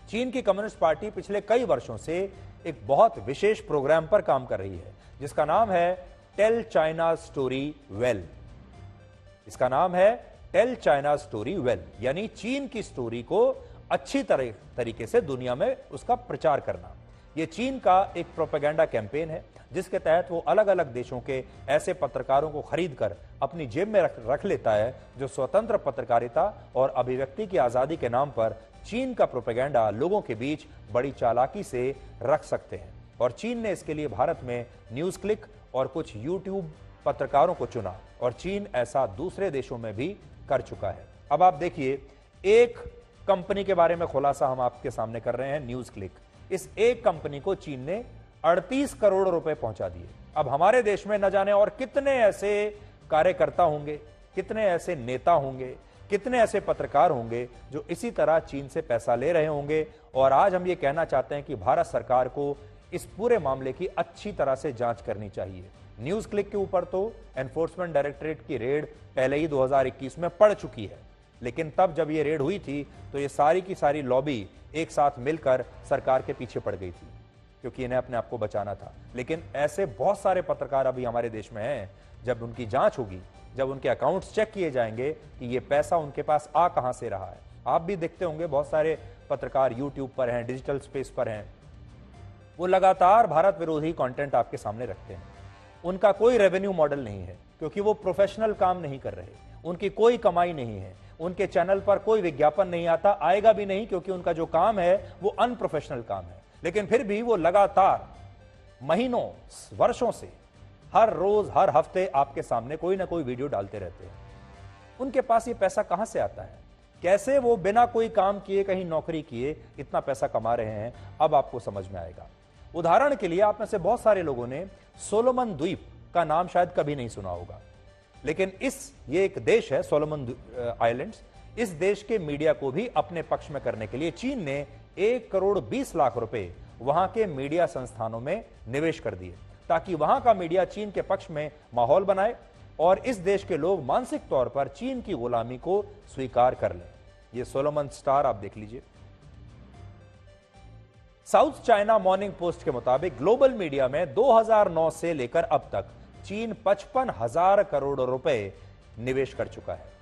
चीन की communist party पिछले कई वर्षों से एक बहुत विशेष प्रोग्राम पर काम कर रही है जिसका नाम है टेल चाइना स्टोरी वेल। इसका नाम है टेल चाइना स्टोरी वेल, यानी चीन की स्टोरी को अच्छी तरीके से दुनिया में उसका प्रचार करना। यह चीन का एक प्रोपेगेंडा कैंपेन है जिसके तहत वो अलग अलग देशों के ऐसे पत्रकारों को खरीदकर अपनी जेब में रख लेता है जो स्वतंत्र पत्रकारिता और अभिव्यक्ति की आजादी के नाम पर चीन का प्रोपेगेंडा लोगों के बीच बड़ी चालाकी से रख सकते हैं। और चीन ने इसके लिए भारत में न्यूज क्लिक और कुछ यूट्यूब पत्रकारों को चुना और चीन ऐसा दूसरे देशों में भी कर चुका है। अब आप देखिए, एक कंपनी के बारे में खुलासा हम आपके सामने कर रहे हैं, न्यूज क्लिक। इस एक कंपनी को चीन ने 38 करोड़ रुपए पहुंचा दिए। अब हमारे देश में न जाने और कितने ऐसे कार्यकर्ता होंगे, कितने ऐसे नेता होंगे, कितने ऐसे पत्रकार होंगे जो इसी तरह चीन से पैसा ले रहे होंगे। और आज हम ये कहना चाहते हैं कि भारत सरकार को इस पूरे मामले की अच्छी तरह से जांच करनी चाहिए। न्यूज क्लिक के ऊपर तो एनफोर्समेंट डायरेक्टरेट की रेड पहले ही 2021 में पड़ चुकी है, लेकिन तब जब ये रेड हुई थी तो ये सारी की सारी लॉबी एक साथ मिलकर सरकार के पीछे पड़ गई थी क्योंकि इन्हें अपने आप को बचाना था। लेकिन ऐसे बहुत सारे पत्रकार अभी हमारे देश में हैं, जब उनकी जांच होगी, जब उनके अकाउंट्स चेक किए जाएंगे कि ये पैसा उनके पास आ कहां से रहा है। आप भी देखते होंगे बहुत सारे पत्रकार यूट्यूब पर हैं, डिजिटल स्पेस पर हैं, वो लगातार भारत विरोधी कंटेंट आपके सामने रखते हैं। उनका कोई रेवेन्यू मॉडल नहीं है क्योंकि वो प्रोफेशनल काम नहीं कर रहे, उनकी कोई कमाई नहीं है, उनके चैनल पर कोई विज्ञापन नहीं आता, आएगा भी नहीं क्योंकि उनका जो काम है वो अनप्रोफेशनल काम है। लेकिन फिर भी वो लगातार महीनों वर्षों से हर रोज हर हफ्ते आपके सामने कोई ना कोई वीडियो डालते रहते हैं। उनके पास ये पैसा कहां से आता है, कैसे वो बिना कोई काम किए, कहीं नौकरी किए इतना पैसा कमा रहे हैं, अब आपको समझ में आएगा। उदाहरण के लिए आप में से बहुत सारे लोगों ने सोलोमन द्वीप का नाम शायद कभी नहीं सुना होगा, लेकिन ये एक देश है सोलोमन आइलैंड्स। इस देश के मीडिया को भी अपने पक्ष में करने के लिए चीन ने 1 करोड़ 20 लाख रुपए वहां के मीडिया संस्थानों में निवेश कर दिए ताकि वहां का मीडिया चीन के पक्ष में माहौल बनाए और इस देश के लोग मानसिक तौर पर चीन की गुलामी को स्वीकार कर लें। ये सोलोमन स्टार आप देख लीजिए। साउथ चाइना मॉर्निंग पोस्ट के मुताबिक ग्लोबल मीडिया में 2009 से लेकर अब तक चीन 55,000 करोड़ रुपए निवेश कर चुका है।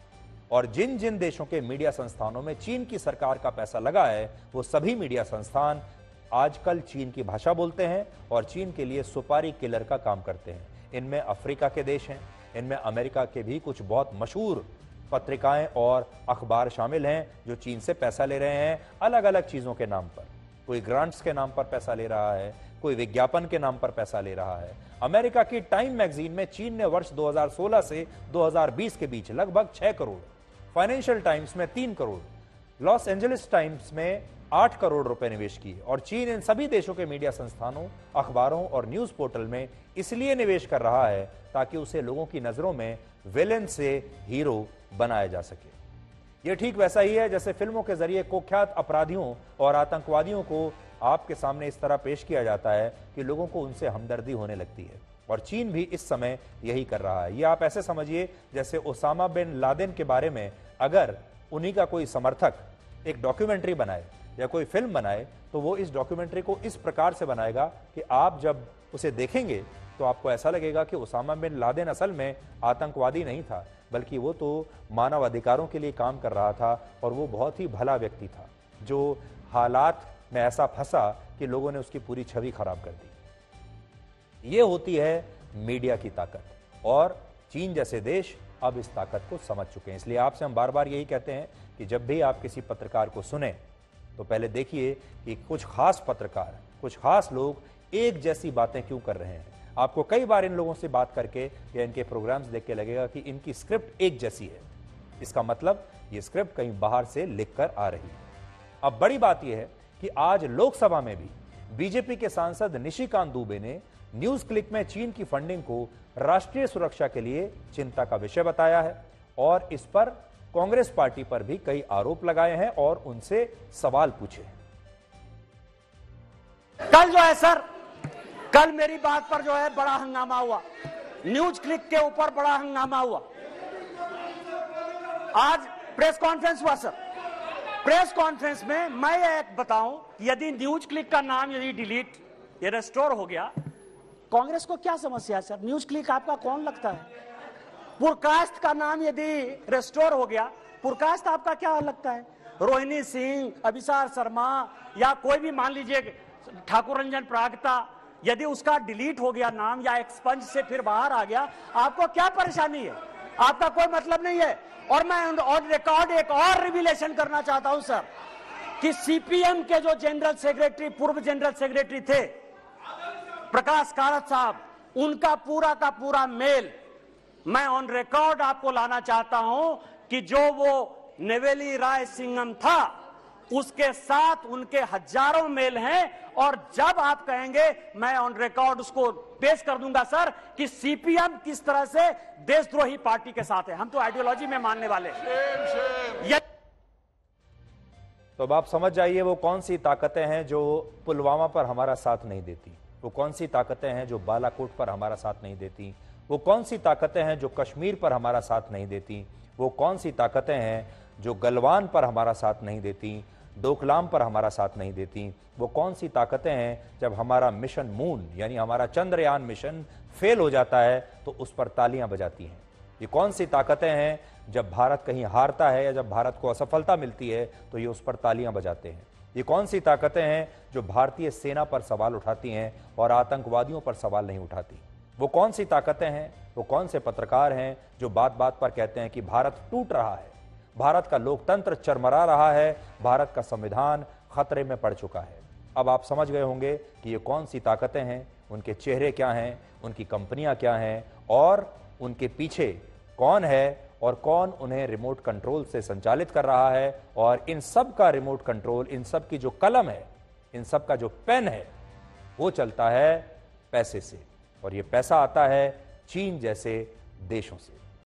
और जिन जिन देशों के मीडिया संस्थानों में चीन की सरकार का पैसा लगा है वो सभी मीडिया संस्थान आजकल चीन की भाषा बोलते हैं और चीन के लिए सुपारी किलर का काम करते हैं। इनमें अफ्रीका के देश हैं, इनमें अमेरिका के भी कुछ बहुत मशहूर पत्रिकाएं और अखबार शामिल हैं जो चीन से पैसा ले रहे हैं अलग अलग चीजों के नाम पर। कोई ग्रांट्स के नाम पर पैसा ले रहा है, कोई विज्ञापन के नाम पर पैसा ले रहा है। अमेरिका की टाइम मैगजीन में चीन ने वर्ष 2016 से 2020 के बीच लगभग 6 करोड़, फाइनेंशियल टाइम्स में 3 करोड़, लॉस एंजलिस टाइम्स में 8 करोड़ रुपए निवेश किए। और चीन इन सभी देशों के मीडिया संस्थानों, अखबारों और न्यूज पोर्टल में इसलिए निवेश कर रहा है ताकि उसे लोगों की नजरों में विलेन से हीरो बनाया जा सके। यह ठीक वैसा ही है जैसे फिल्मों के जरिए कुख्यात अपराधियों और आतंकवादियों को आपके सामने इस तरह पेश किया जाता है कि लोगों को उनसे हमदर्दी होने लगती है। और चीन भी इस समय यही कर रहा है। यह आप ऐसे समझिए जैसे ओसामा बिन लादेन के बारे में अगर उन्हीं का कोई समर्थक एक डॉक्यूमेंट्री बनाए या कोई फिल्म बनाए तो वो इस डॉक्यूमेंट्री को इस प्रकार से बनाएगा कि आप जब उसे देखेंगे तो आपको ऐसा लगेगा कि ओसामा बिन लादेन असल में आतंकवादी नहीं था, बल्कि वो तो मानव अधिकारों के लिए काम कर रहा था और वो बहुत ही भला व्यक्ति था जो हालात में ऐसा फंसा कि लोगों ने उसकी पूरी छवि खराब कर दी। ये होती है मीडिया की ताकत और चीन जैसे देश अब इस ताकत को समझ चुके हैं। इसलिए आपसे हम बार बार यही कहते हैं कि जब भी आप किसी पत्रकार को सुने तो पहले देखिए कि कुछ खास पत्रकार, कुछ खास लोग एक जैसी बातें क्यों कर रहे हैं। आपको कई बार इन लोगों से बात करके या इनके प्रोग्राम्स देख के लगेगा कि इनकी स्क्रिप्ट एक जैसी है। इसका मतलब ये स्क्रिप्ट कहीं बाहर से लिखकर आ रही है। अब बड़ी बात यह है कि आज लोकसभा में भी बीजेपी के सांसद निशिकांत दुबे ने न्यूज क्लिक में चीन की फंडिंग को राष्ट्रीय सुरक्षा के लिए चिंता का विषय बताया है और इस पर कांग्रेस पार्टी पर भी कई आरोप लगाए हैं और उनसे सवाल पूछे हैं। कल जो है सर, कल मेरी बात पर जो है बड़ा हंगामा हुआ, न्यूज क्लिक के ऊपर बड़ा हंगामा हुआ। आज प्रेस कॉन्फ्रेंस हुआ सर, प्रेस कॉन्फ्रेंस में मैं एक बताऊं, यदि न्यूज क्लिक का नाम यदि डिलीट ये रेस्टोर हो गया, कांग्रेस को क्या समस्या है सर? न्यूज क्लिक आपका कौन लगता है? पुरकास्ट का नाम यदि रेस्टोर हो गया, पुरकास्ट आपका क्या लगता है? रोहिणी सिंह, अभिसार शर्मा या कोई भी मान लीजिए ठाकुर रंजन प्रागता, यदि उसका डिलीट हो गया नाम या एक्सपंज से फिर बाहर आ गया, आपको क्या परेशानी है? आपका कोई मतलब नहीं है। और मैं ऑन रिकॉर्ड एक और रिविलेशन करना चाहता हूं सर, कि सीपीएम के जो जनरल सेक्रेटरी, पूर्व जनरल सेक्रेटरी थे प्रकाश कारात साहब, उनका पूरा का पूरा मेल मैं ऑन रिकॉर्ड आपको लाना चाहता हूं कि जो वो नेवेली राय सिंघम था उसके साथ उनके हजारों मेल हैं, और जब आप कहेंगे मैं ऑन रिकॉर्ड उसको पेश कर दूंगा सर कि सीपीएम किस तरह से देशद्रोही पार्टी के साथ है। हम तो आइडियोलॉजी में मानने वाले हैं। तो अब आप समझ जाइए वो कौन सी ताकतें हैं जो पुलवामा पर हमारा साथ नहीं देती, वो कौन सी ताकतें हैं जो बालाकोट पर हमारा साथ नहीं देती, वो कौन सी ताकतें हैं जो कश्मीर पर हमारा साथ नहीं देती, वो कौन सी ताकतें हैं जो गलवान पर हमारा साथ नहीं देती, डोकलाम पर हमारा साथ नहीं देती, वो कौन सी ताकतें हैं जब हमारा मिशन मून यानी हमारा चंद्रयान मिशन फेल हो जाता है तो उस पर तालियां बजाती हैं। ये कौन सी ताकतें हैं जब भारत कहीं हारता है या जब भारत को असफलता मिलती है तो ये उस पर तालियां बजाते हैं। ये कौन सी ताकतें हैं जो भारतीय सेना पर सवाल उठाती हैं और आतंकवादियों पर सवाल नहीं उठाती। वो कौन सी ताकतें हैं, वो कौन से पत्रकार हैं जो बात बात पर कहते हैं कि भारत टूट रहा है, भारत का लोकतंत्र चरमरा रहा है, भारत का संविधान खतरे में पड़ चुका है। अब आप समझ गए होंगे कि ये कौन सी ताकतें हैं, उनके चेहरे क्या हैं, उनकी कंपनियां क्या हैं और उनके पीछे कौन है और कौन उन्हें रिमोट कंट्रोल से संचालित कर रहा है। और इन सब का रिमोट कंट्रोल, इन सब की जो कलम है, इन सब का जो पेन है, वो चलता है पैसे से, और ये पैसा आता है चीन जैसे देशों से।